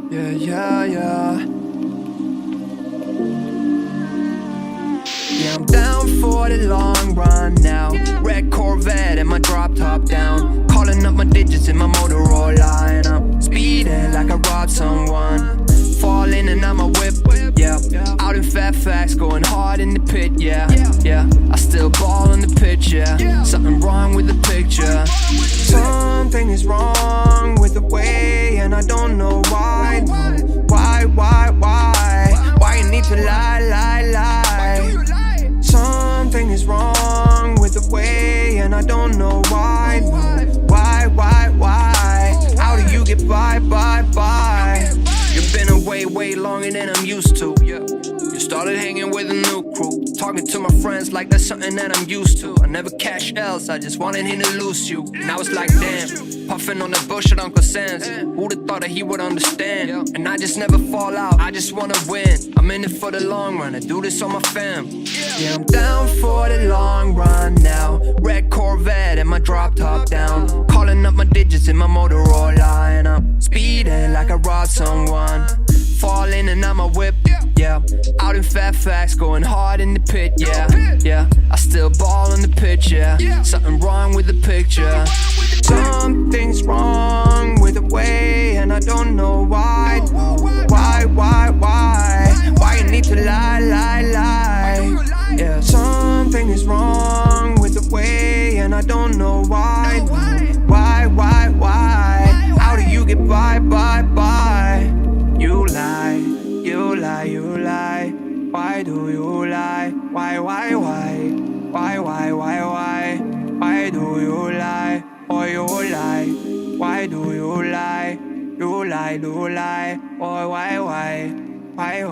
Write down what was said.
Yeah, yeah, yeah. Yeah, I'm down for the long run now. Red Corvette and my drop top down. Calling up my digits in my Motorola, and I'm speeding like I robbed someone. Falling and I'm a whip, yeah. Out in Fairfax, going hard in the pit, yeah. Yeah, I still ball on the pitch, yeah. Something wrong with the picture. Something is wrong with the way, and I don't know why. Why you need to lie? Something is wrong with the way, and I don't know why. Why? How do you get by? You've been away way longer than I'm used to. You started hanging with a new crew, talking to my friends like that's something that I'm used to. I never cash L's, I just wanted him to lose you. Now it's like damn, puffing on that bullshit Uncle Sam's. Who'da thought that he would understand? And I just never fall out, I just wanna win. I'm in it for the long run, I do this on my fam. Yeah, I'm down for the long run now. Red Corvette and my drop top down. Calling up my digits in my Motorola, and I'm speeding like I robbed someone. Falling and I'm a whip, yeah. Out in Fairfax, going hard in the pit, yeah. I still ball on the pitch, yeah. Something wrong with the picture. Something's wrong with the way, and I don't know why. Why you need to lie? Yeah, something is wrong with the way, and I don't know why. Why? How do you get by? You lie. Why do you lie? Why? Why do you lie? Oh, you lie. Why do you lie? You lie. Oh, why? Why? Why?